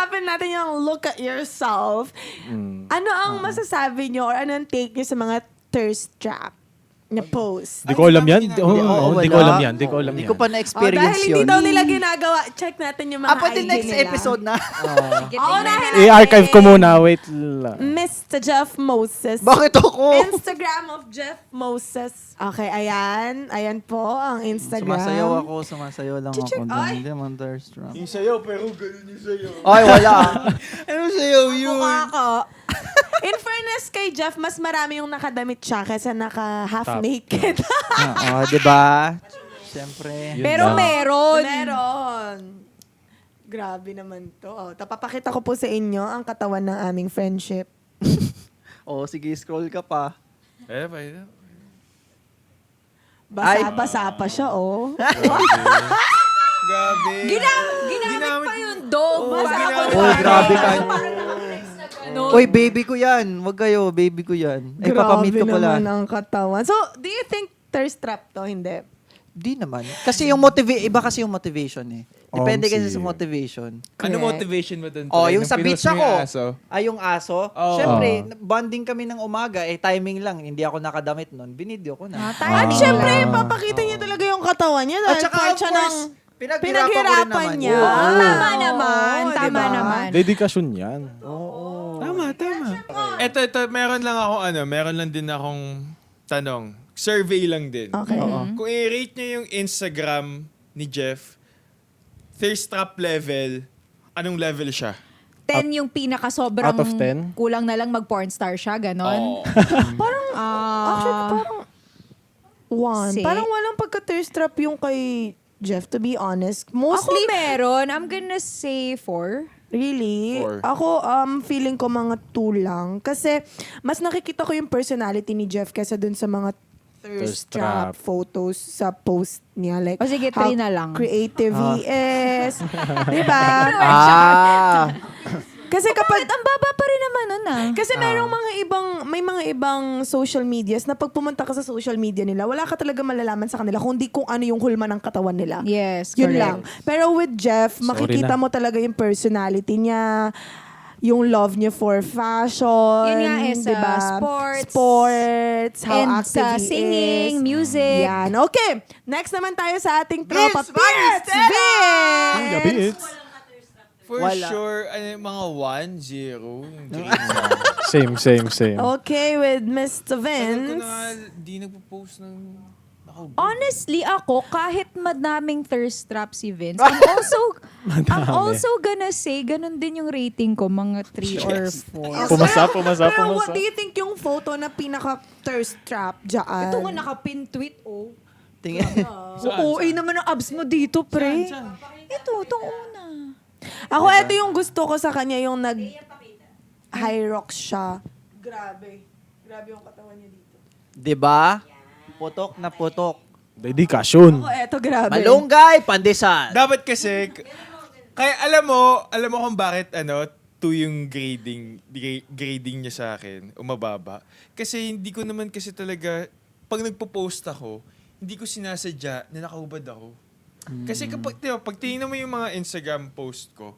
pag-usapan natin yung look at yourself. Ano ang masasabi nyo or ano ang take nyo sa mga thirst trap na post? Di ko alam yan. Hindi Di ko alam yan. Di ko alam Hindi yan. ko pa na-experience dahil yun. hindi daw nila ginagawa, check natin yung mga Pwede IG next nila. episode na. Unahin natin. I-archive ko muna. Wait lang. Mr. Jeff Moses. Bakit ako? Instagram of Jeff Moses. Okay, ayan. Ayan po ang Instagram. Sumasayaw lang Chichik, ako. ay. Hindi man thirst-trap. Yung sayo, pero ganun yung sayo. Ay, wala. Ano sayo yun? Mukha ko. In fairness kay Jeff, mas marami yung nakadamit siya kaysa naka-half naked. Oo, diba? Siyempre. Yun Pero lang. Meron. Grabe naman to. Oh, tapapakita ko po sa inyo ang katawan ng aming friendship. Sige, scroll ka pa. Pwede. Basa-basa pa siya, oh. Grabe. Ginamit pa yung dog. Basta ako Grabe ka. Ganun. Uy, baby ko yan. Wag kayo, baby ko yan. Ay, pakamit ka pala. naman ang katawan. So, do you think thirst trap to? Hindi. Di naman. Kasi yung iba kasi yung motivation eh. Depende kasi sa motivation. Ano Correct. motivation mo dun? Oh, Try? yung Nung sa beach pinost mo yung ako. aso? Yung aso. Oo. Siyempre, bonding kami ng umaga. Timing lang. Hindi ako nakadamit nun. Binidyo ko na. At syempre, papakita niya talaga yung katawan niya dahil part siya ng pinaghirapan niya. Oo. Tama naman. Oo, Tama diba? naman. Dedikasyon yan. Tama. Ito, meron lang din akong tanong. Survey lang din. Okay. Kung i-rate nyo yung Instagram ni Jeff, thirst trap level, anong level siya? 10 yung pinaka-sobrang Out of 10? kulang na lang mag-porn star siya, ganon. Actually, parang one. Six. Parang walang pagka-thirst trap yung kay Jeff, to be honest. Ako Mostly, meron. I'm gonna say 4. really, Four. ako, feeling ko mga 2 lang. Kasi, mas nakikita ko yung personality ni Jeff kaysa dun sa mga thirst Thirst trap trap. photos sa post niya. Like, O sige, how 3 na lang. creative he is. Diba? Kasi kapag, Ang baba pa rin naman nun kasi may mga ibang social medias na pag pumunta ka sa social media nila, wala ka talaga malalaman sa kanila kundi kung ano yung hulma ng katawan nila. Yes, Yun correct. lang. Pero with Jeff, makikita na. mo talaga yung personality niya, yung love niya for fashion. Yun nga, sa diba? sports, how and active sa he singing, is. music. Yan. Okay. Next naman tayo sa ating tropa. Vince Vince! Ang gabi, it's For Wala. sure, mga 1, 0. same. Okay, with Mr. Vince. Di nagpo-post ng... Honestly, ako, kahit madaming thirst trap si Vince, I'm also gonna say, ganun din yung rating ko, mga 3 or 4. Pumasa. Pero what do you think yung photo na pinaka-thirst trap dyan? Ito nga naka-pin tweet, oh. Tingin. OA naman ang abs mo dito, pre. Ito, itong una. Ako, ito yung gusto ko sa kanya, yung nag-high rocks siya. Grabe. Grabe yung katawan niya dito. Diba? Putok na putok. Dedikasyon. Ako, eto, grabe. Malunggay, pandesal. Dapat kasi, kaya alam mo kung bakit 2 yung grading niya sa akin, umababa. Kasi hindi ko naman kasi talaga, pag nagpo-post ako, hindi ko sinasadya na nakahubad ako. Kasi pag tingnan mo yung mga Instagram post ko,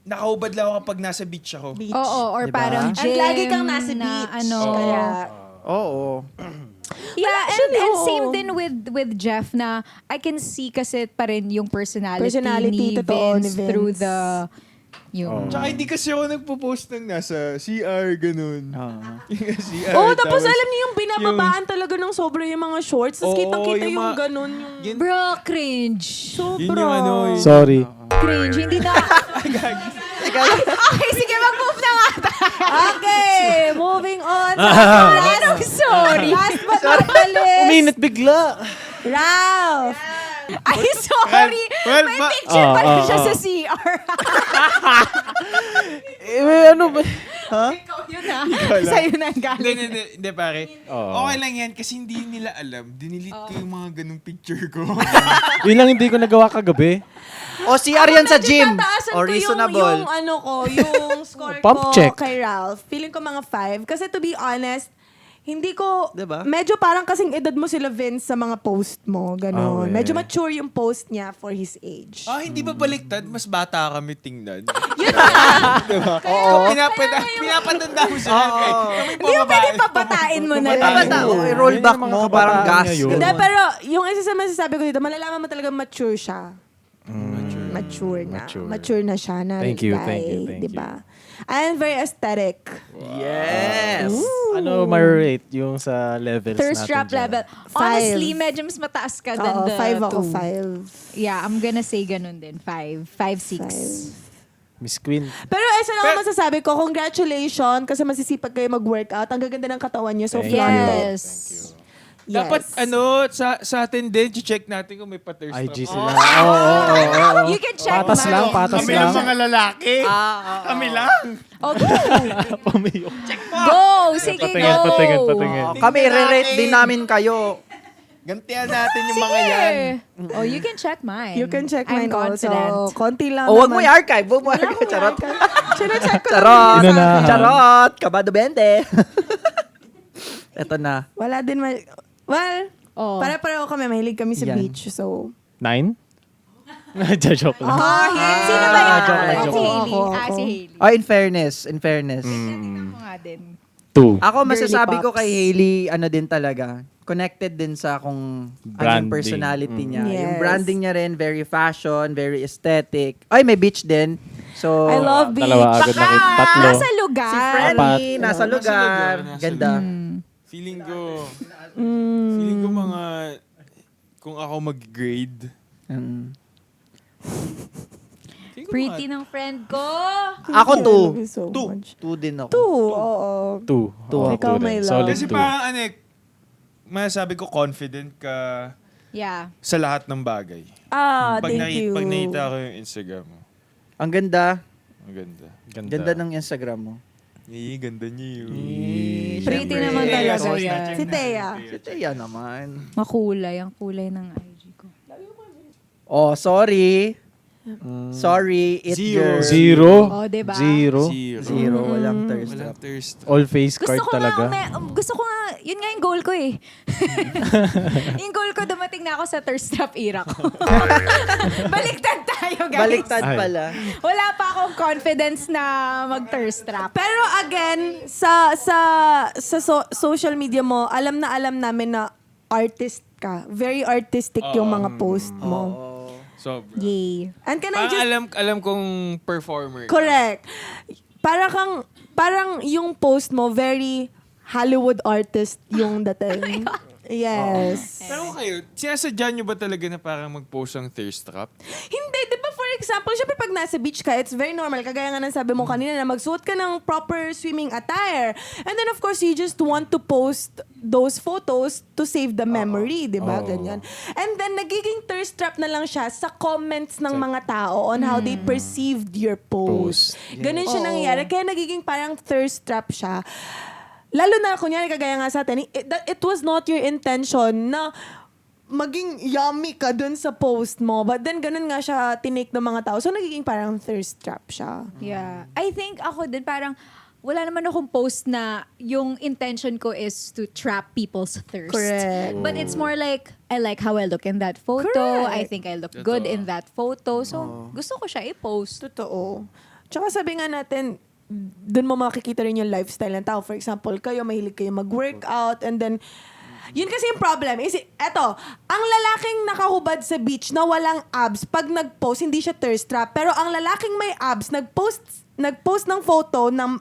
nakahubad lang ako kapag nasa beach ako. Beach. Oo, or Diba? parang At gym lagi kang nasa na beach. ano. Kaya, Oo. Yeah, actually, and oo. same din with Jeff na I can see kasi pa rin yung personality ni totoo, Vince ni Vince. through the yung Tsaka hindi kasi ako nagpo-post ng nasa CR, ganun. Yung CR, oh, tapos alam niyo yung binababaan talaga ng sobra yung mga shorts. Tapos Oo, kitang-kita yung yung mga- ganun. Yung bro, cringe. Yun sobra. yung Sorry. Cringe, hindi na. Okay, sige, mag-move na nga tayo. Okay, moving on. I'm sorry. Last but not the least, Uminit bigla. Ralph. Ay, sorry. Well, May picture pa rin siya sa CR. Ano ba? Ikaw yun ha. Sa'yo na galing. Hindi pare. Oo. Okay lang yan kasi hindi nila alam. Dinilit ko yung mga ganung picture ko. Yun lang hindi ko nagawa kagabi. O si Arian sa gym. Tataasan O ko reasonable. yung score Pump ko check. kay Ralph. Feeling ko mga 5. Kasi to be honest, Hindi ko, Diba? medyo parang kasing edad mo sila, Vince, sa mga post mo. Ganon. Okay. Medyo mature yung post niya for his age. Hindi ba baliktad? Mas bata kami tingnan. Yun na. Diba? Oo. Pinapatanda mo sila. Kami Hindi mo pwede papatain mo na lang. Bata, roll back Yun yung mga mo, parang kabataan gas. ngayon. Hindi, ganun. pero yung isa sa masasabi ko dito, malalaman mo talaga mature siya. Mature na. Mature. Mature na siya na Thank you, guy, thank you, thank diba? And very aesthetic. Yes. Ano ma-rate yung sa levels Thirst natin trap dyan? level. 5. Honestly, medyo mas mataas ka than Oo, the 5 ako, 2. 5. Yeah, I'm gonna say ganun din. 5. 5, 6. Miss Queen. Pero isa lang ang masasabi ko, congratulations kasi masisipag kayo mag-workout. Ang gaganda ng katawan niyo. So, Thank flaunted. Yes. Yes. Dapat sa atin din, check natin kung may pa-thirst IG trap. sila. Oo. You can check Patas lang, patas Kami lang. lang mga lalaki. Kami lang. Oh, go! Pumiyok. Go! Sige, Patingin, go! patingin, patingin. Kami, re-rate din namin kayo. Gantihan natin yung mga yan. Oh, you can check mine. You can check I'm mine confident. also. Konti lang O, wag mo naman. i-archive. Wag mo i-archive. Charot. Sino-check ko lang. Charot. Inunahan. Charot. Kabado 20. Eto na. Wala din well, Oh. pare-pareho kami. Mahilig kami sa Yan. beach. So, 9? Joke lang. Sino ba yun? joke lang, Si joke lang. Hailey. Ako. Si Hailey. Oh, in fairness. Tingnan mo nga din. 2. Ako masasabi ko pops. kay Hailey, ano din talaga, connected din sa kung ano yung Branding. personality niya. Yes. Yung branding niya rin, very fashion, very aesthetic. Ay, may beach din. So, I love beach. Dalawa agad nakita. Tatlo. Nasa lugar. si Freddy, nasa Nasa lugar. lugar, nasa Ganda. Feeling ko mga, kung ako mag-grade, Mm. feeling ko Pretty mga ng friend ko. Ako, I love you so 2. much. 2 din ako. 2, oo. 2. Ikaw, my love. Solid Kasi 2. parang masasabi ko confident ka Yeah. sa lahat ng bagay. Thank you. Pag nakita ko yung Instagram mo, Ang ganda. ang ganda. Ganda ng Instagram mo. Ganda niyo. Pretty Syempre. naman talaga Source yan. na-check Si Thea. Si Thea naman. Makulay. Ang kulay ng IG ko. Oh, sorry. Sorry, it Zero. girl. 0. Oh, diba? 0. Zero. Walang thirst Walang trap. thirst. All face Gusto card ko talaga. gusto ko nga, yun nga yung goal ko eh. Yung goal ko, dumating na ako sa thirst trap era ko. Baliktad tayo, guys. Baliktad Ay. pala. Wala pa akong confidence na mag-thirst trap. Pero again, social media mo, alam namin na artist ka. Very artistic yung mga post mo. Sobra. Yay. And can I Parang just... alam kong performer. Correct. Parang yung post mo, very Hollywood artist yung dating. Yes. Pero kayo, sinasadya nyo ba talaga na parang mag-post ang thirst trap? Hindi, di ba for example, syempre pag nasa beach ka, it's very normal. Kagaya nga ng sabi mo kanina na magsuot ka ng proper swimming attire. And then of course, you just want to post those photos to save the memory, di ba? Ganyan. And then nagiging thirst trap na lang siya sa comments ng mga tao on how they perceived your post. Ganun siya nangyayari. Kaya nagiging parang thirst trap siya. Lalo na, kunyari, kagaya nga sa atin, it was not your intention na maging yummy ka dun sa post mo. But then, ganun nga siya tinake ng mga tao. So, nagiging parang thirst trap siya. Yeah. I think ako din parang wala naman akong post na yung intention ko is to trap people's thirst. Correct. But it's more like, I like how I look in that photo. Correct. I think I look good in that photo. So, gusto ko siya i-post. Totoo. Tsaka sabi nga natin, dun mo makikita rin yung lifestyle ng tao. For example, kayo, mahilig kayo mag-workout, and then, yun kasi yung problem. Is, eto, ang lalaking nakahubad sa beach na walang abs, pag nag-post, hindi siya thirst trap. Pero ang lalaking may abs, nag-post ng photo na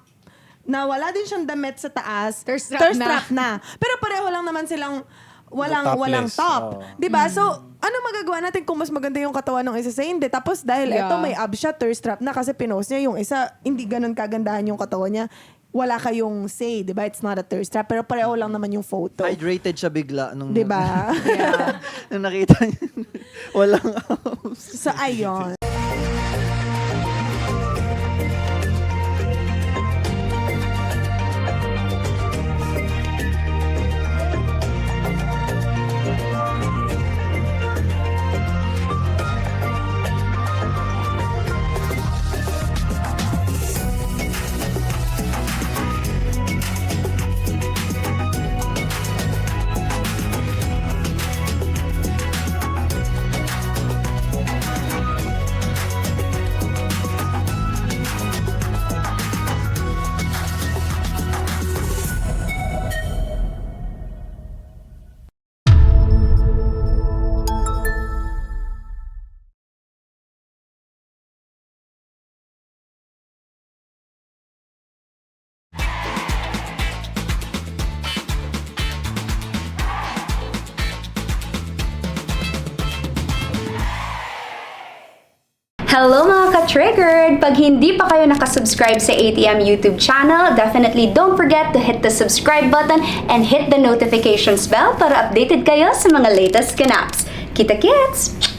wala din siyang damit sa taas, Thirst trap na. Pero pareho lang naman silang walang Topless. top. Oo. 'Di ba? So, ano magagawa natin kung mas maganda yung katawan ng isa sa hindi? Tapos dahil Yeah. eto may abs siya, thirst trap na kasi pinost niya yung isa, hindi ganun kagandahan yung katawan niya. Wala kayong say, 'di ba? It's not a thirst trap, pero pareho lang naman yung photo. Hydrated siya bigla. Nung, 'Di ba? nung nakita niya. Walang So, ayun. Hello mga ka-triggered! Pag hindi pa kayo nakasubscribe sa ATM YouTube channel, definitely don't forget to hit the subscribe button and hit the notifications bell para updated kayo sa mga latest ganaps. Kita-kits!